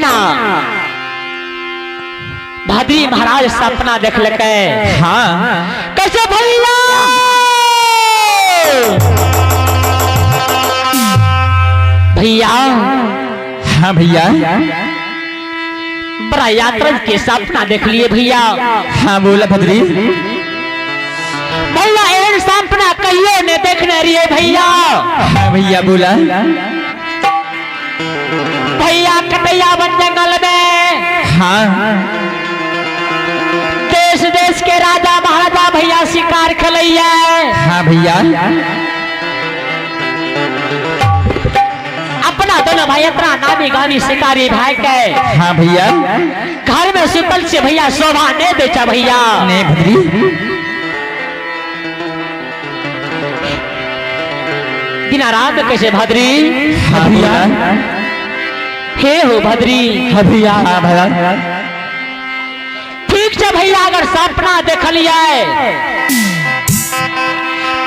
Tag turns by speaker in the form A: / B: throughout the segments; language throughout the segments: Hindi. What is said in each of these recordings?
A: ना भाद्री महाराज सपना देख लके। हाँ कैसे भैया भैया।
B: हाँ भैया
A: बड़ा यात्रा के सपना देख लिए भैया।
B: हाँ बोला भद्री।
A: भैया एक सपना कहियो ने देखने रही भैया।
B: हाँ भैया बोला।
A: भैया कटैया बन जंगल में।
B: हाँ
A: देश देश के राजा महाराजा भैया शिकार खेलैया।
B: हाँ भैया
A: अपना दोनों भाई इतना नामी गानी शिकारी भाई के।
B: हाँ भैया
A: घर में सुतल से भैया शोभा नहीं बेचा भैया।
B: नहीं भद्री।
A: बिना रात कैसे भद्री।
B: हाँ भैया
A: हे हो भद्री।
B: हाँ भैया। हाँ भैया
A: ठीक से भैया अगर सपना देख लिया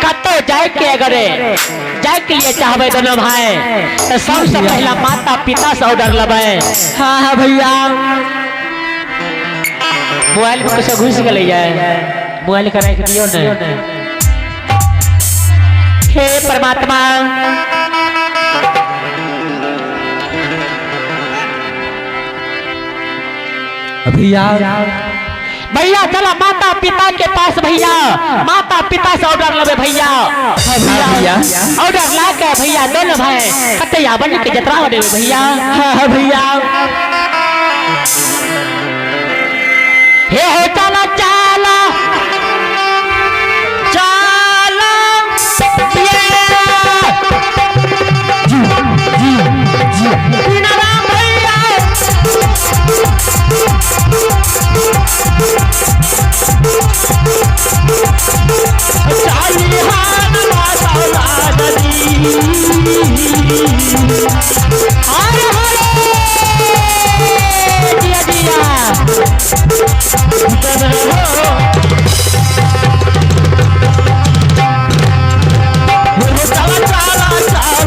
A: कतो जाए के अगर जाए के लिए चाहबे दोनों भाई तो सबसे पहला माता पिता से ऑर्डर लबे।
B: हाँ हाँ भैया।
A: मोबाइल में कैसे घुस गए मोबाइल का रख दियो ने। हे परमात्मा
B: भैया
A: भैया चला माता पिता के पास भैया। माता पिता से ऑर्डर लबे भैया।
B: भैया
A: ऑर्डर ला के भैया दोनों भाई कटैया बन के जतरा हो देवे भैया।
B: हाँ भैया
A: हे हो चला चला चला बिना राम भैया। चाली हाथ माता नदी हरे हरे दिया दिया चला चला चला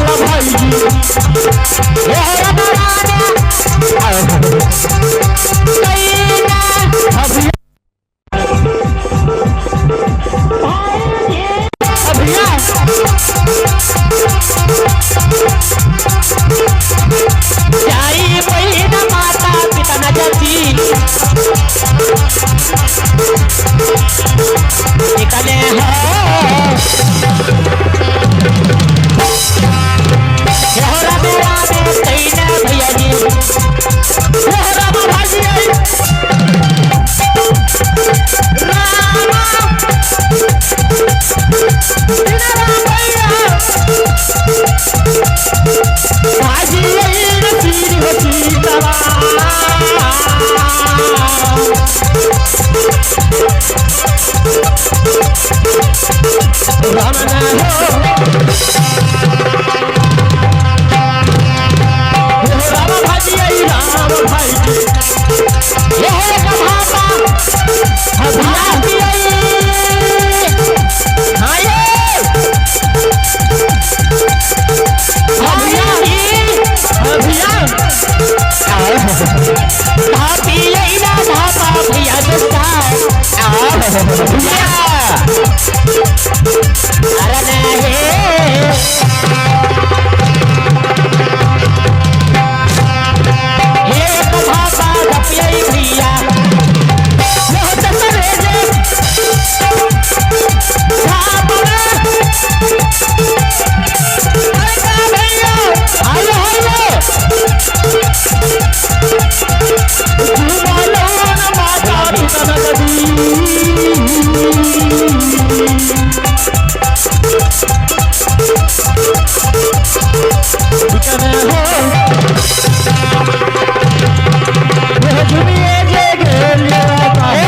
A: भाई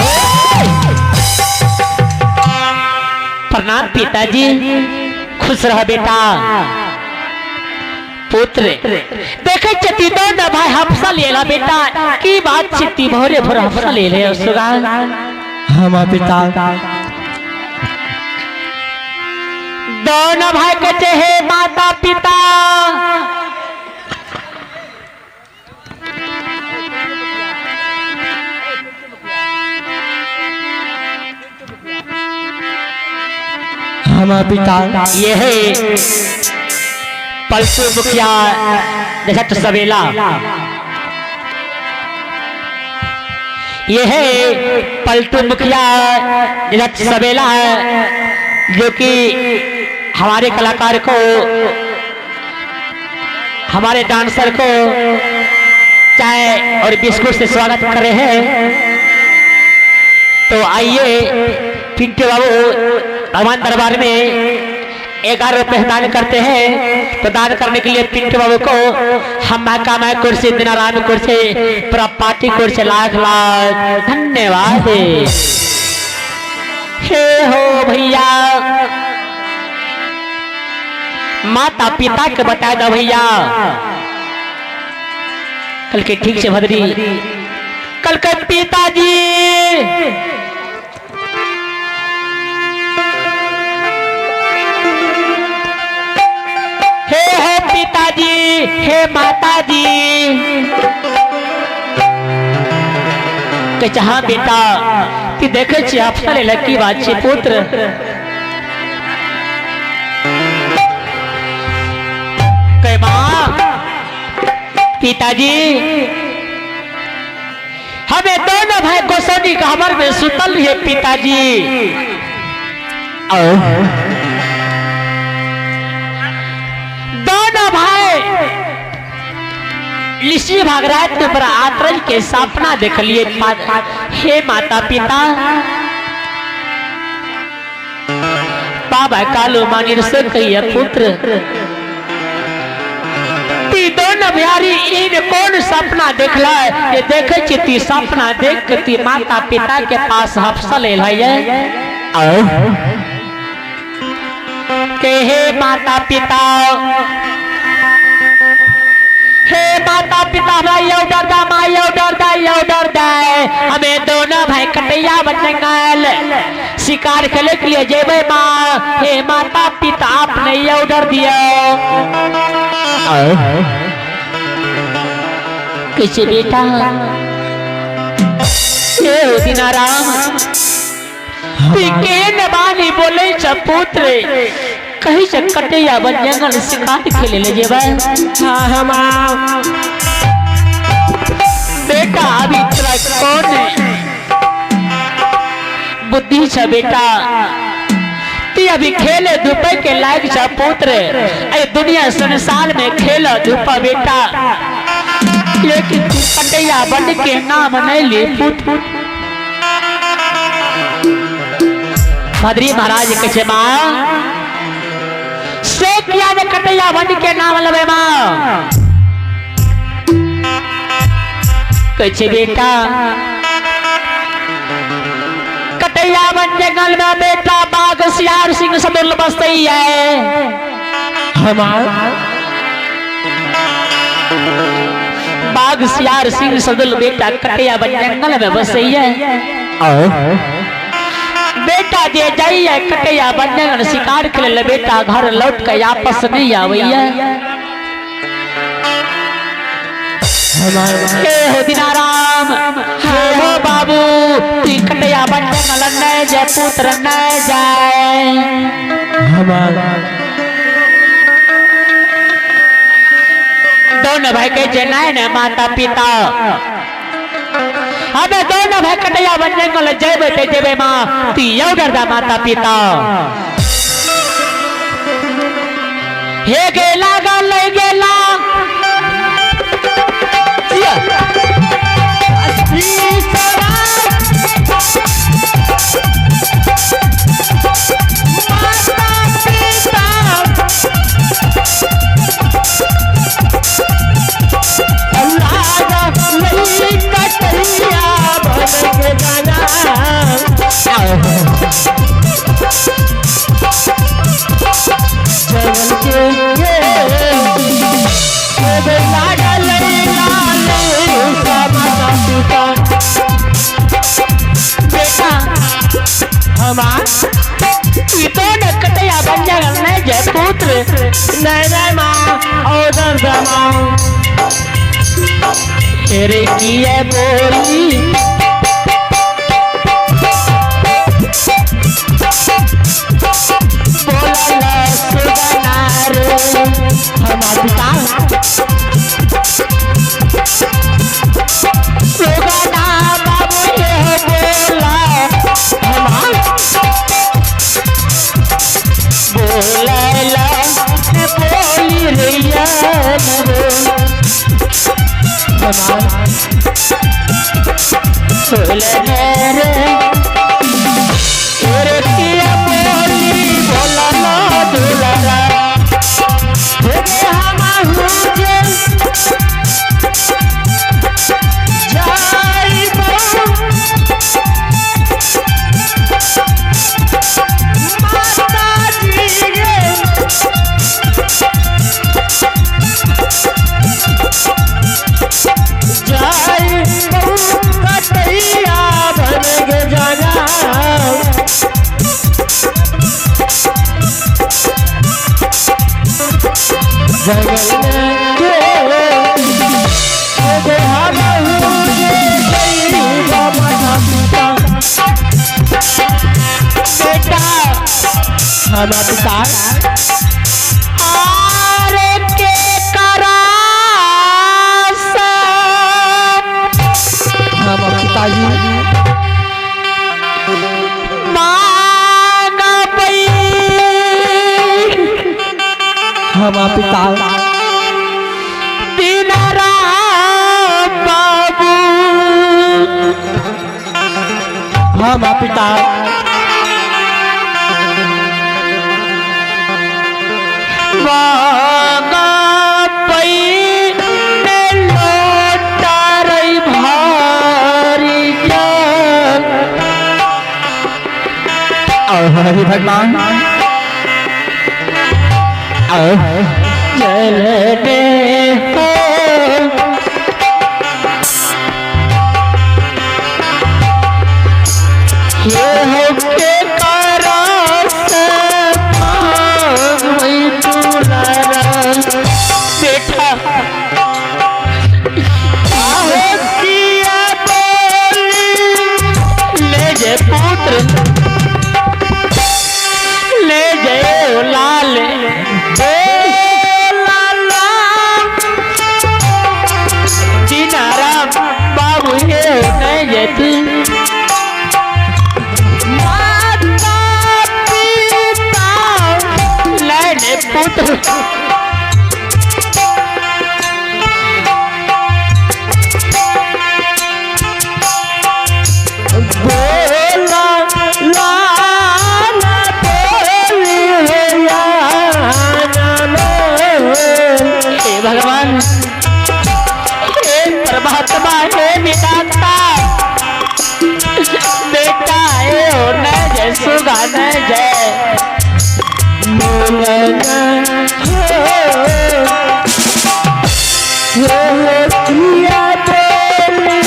A: प्रणाम पिताजी। खुश रह बेटा। पुत्र देखे चती दोनों भाई हफ्सा लेला बेटा की बात चित्ती भोरे भोर हफ्सा ले ले सुगा।
B: हम पिता
A: दोनों भाई कहते हैं माता पिता
B: हमारे पिता
A: ये है पलटू मुखिया जट सवेला। ये है पलटू मुखिया जट सवेला है, जो कि हमारे कलाकार को, हमारे डांसर को चाय और बिस्कुट से स्वागत कर रहे हैं। तो आइए पिंटू बाबू भगवान दरबार में 11 रुपए दान करते हैं। तो दान करने के लिए पिंटू बाबू को हम महकामा कुर्सी दिनाराम कुर्सी पूरा पार्टी कुर्सी लाख लाख धन्यवाद। हे हो भैया, माता पिता के बता दो भैया, कल के ठीक से भदरी, कल के पिताजी हे पिताजी, हे माताजी के चाह बेटा कि देखे छी अपने लकी बात छी पुत्र। के माँ पिताजी हमें दोनों भाई गोसौनी का खबर में सुतल है पिताजी। दोनों भाई ऋषि भागराज के पर आत्रज के सपना देख लिए। हे माता पिता, बाबा कालू मानी से कहिए पुत्र, दोनों बिहारी इन कौन सपना देखला है? ये देखे ती सपना देख के ती माता पिता के पास हफ्सल है के हे माता पिता, हे माता पिता यो डरदा माँ यो डरदा हमें दोनों भाई कटैया बचेंगल शिकार खेले के लिए जेबे माँ। हे माता पिता आपने यो डर दिया किसी बेटा दिनाराम बानी बोले पुत्र कहीं से कटैया बन जंगल शिकार खेले ले जेबा। हम बेटा अभी तेरा कौन बुद्धि छ बेटा, ती अभी खेले धूपे के लायक छ पुत्र। अरे दुनिया संसार में खेल धूपा बेटा, लेकिन तू कटैया बन के नाम नहीं ले पुत्र। भद्री महाराज कहे माँ से किया ने कटैया बन के नाम लबे माँ। कहे बेटा कटैया बन जंगल में बेटा बाघ सियार सिंह सब बसते ही है। बाघ सियार सिंह सदुल बेटा कटैया बन जंगल में बस ही है। बेटा जे जाइए कटैया बन जंगल शिकार के लिए बेटा घर लौट के वापस नहीं आवैया। हे हो दिनाराम, हे हो बाबू, तू कटैया बन जंगल न जाए पुत्र न जाए। दोनों भाई के जनाए न माता पिता, हमें दोनों भाई कटैया बन जंगल जेबे ते जेबे माँ। तू यो डरदा माता पिता, हे गेला गल गेला कटैया बन जाएगा नहीं जय पुत्र नहीं माँ और तेरे की है बोली बोलला सुगना रे हमार पिता सुगना बाबू ये बोला हमार बोलला बोली रैया रे हमार बोलने रे तेरे किया बोली बोलला दुलारा तेरे हमाहू जे जाइबो माता जी गे जाइबो कटैया बन गे जाना जंगल में के हमाहू जे जाइबो माता बेटा हमार पिता आरे के करास
B: हमार पिताजी
A: मांग पई
B: हमार पिता
A: दिनरा बाबू
B: हमार पिता
A: मांग पई ने लोटारई भारी जान
B: हरि भगवान
A: चलने हो ये हो के करास मांगई दुलारा बेटा आहे किया बोली ले जे पुत्र ले जे लाल बाबू ये नहीं जेती माता पिता लैने पुत्र बोला लाना बोली है हे भगवान परमात्मा है विदाता बेटा है हो न जय सुगा न जय बोलना हो किया बोली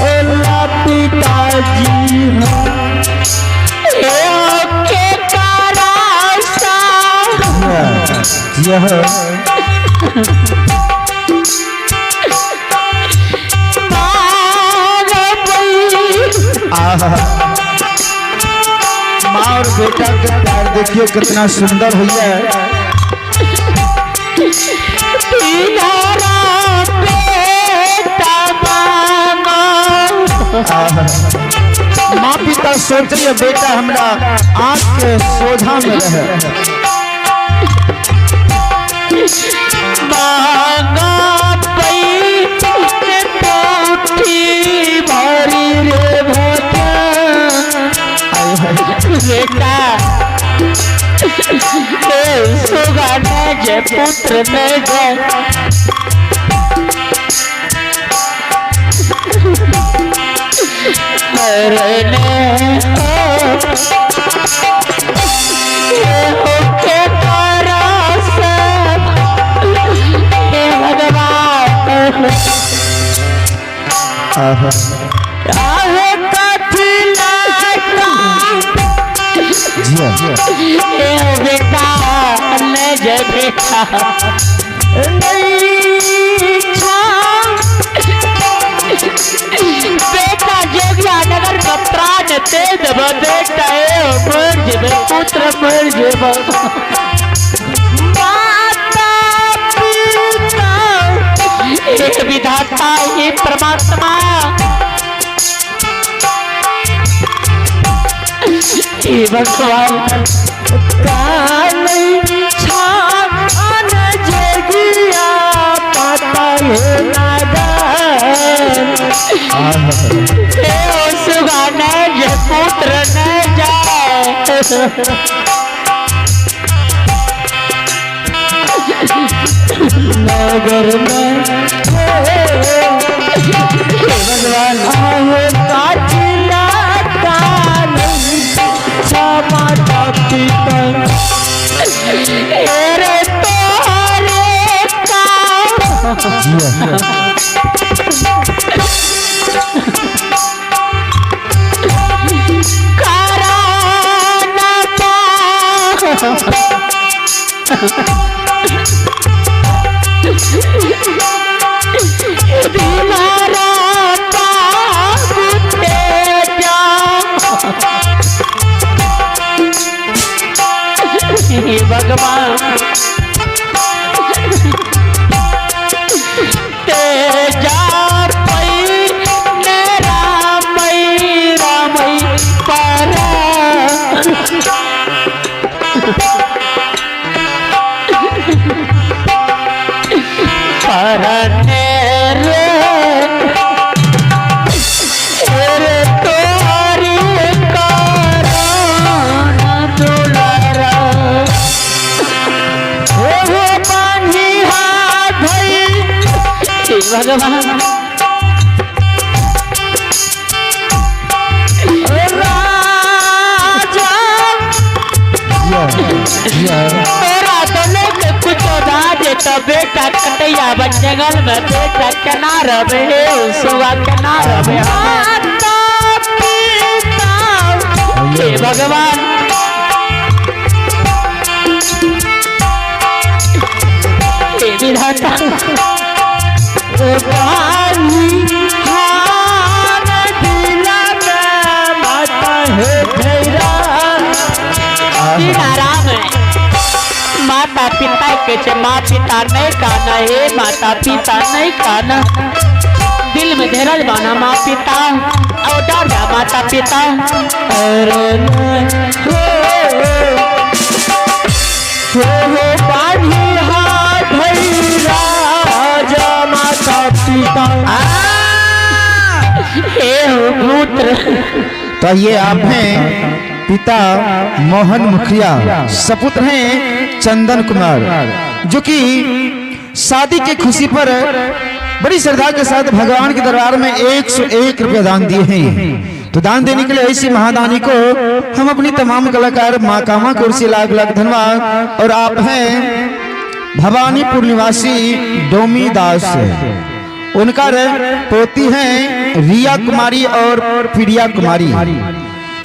A: बोला पिताजी के करासा
B: यह
C: माँ और बेटा के प्यार देखिए कितना सुंदर हुआ है। माँ पिता सोचिए बेटा हमरा आँख के सोझा में रहे।
A: बेटा सुगा न जय पुत्र न जय मरने हो के करास हे भगवान आहे कथिला बेटा न जय बेटा बेटा जोगिया नगर का प्राण तेज बेटा मर जेब पुत्र मर जेब हे विधाता हे परमात्मा हे भगवान
B: प्राण छान जगिया पता है नादान
A: हे सुगा न जे पुत्र न जाए
B: नगर में
A: भगवान
B: आए काचिला कान माता पिता
A: तेरे तोरे का कराना बीमारा भगवान तेजा पई रामई रामई पारा परने रे रे तोरी कराना दुलारा हो पानी हाथ भई भगवान तेरा दोनों के कुछ राज तो बेटा कटैया जंगल में बेटा केना रहे सुगा केना रहे हे भगवान हे विधाता
B: पानी हार दिला माता है भैरा
A: राम माता पिता के माँ पिता नहीं काना हे माता पिता नहीं काना दिल में धीरज बाना माँ पिता और दादा माता पिता
B: हो पानी हाथ राजा माता पिता
A: हे पुत्र
C: तो ये आप हैं पिता मोहन मुखिया, सपुत्र हैं चंदन कुमार, जो कि शादी की खुशी पर बड़ी श्रद्धा के साथ भगवान के दरबार में 101 रुपया दान दिए हैं। तो दान देने के लिए ऐसी महादानी को हम अपनी तमाम कलाकार माँ कामा कुर्सी लाख लाख धन्यवाद। और आप हैं भवानीपुर निवासी डोमी दास, उनका पोती हैं रिया कुमारी और प्रिया कुमारी,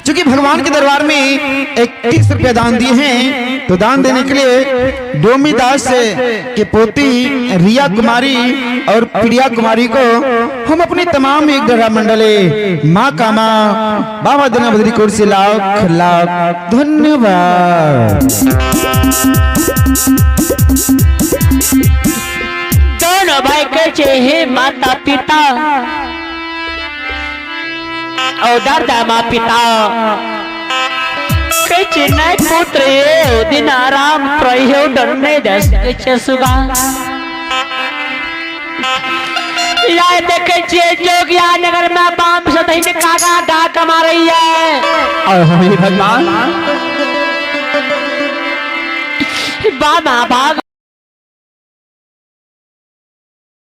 C: जो कि भगवान के दरबार में 31 रुपया दान दिए हैं। तो दान देने के लिए डोमी दास के पोती रिया कुमारी और प्रिया कुमारी को हम अपनी तमाम एक डरा मंडले माँ कामा बाबा दना बद्री कुर्सी लाख लाख धन्यवाद।
A: दोनों भाई के हे माता पिता और दादा माँ पिता के नहीं पुत्र ये दिन आराम प्रयो डरने दस सुगा यार देखे जोगिया नगर में बाम से दही कागा डाक मार रही है
B: और हमें भगवान
A: बाबा भाग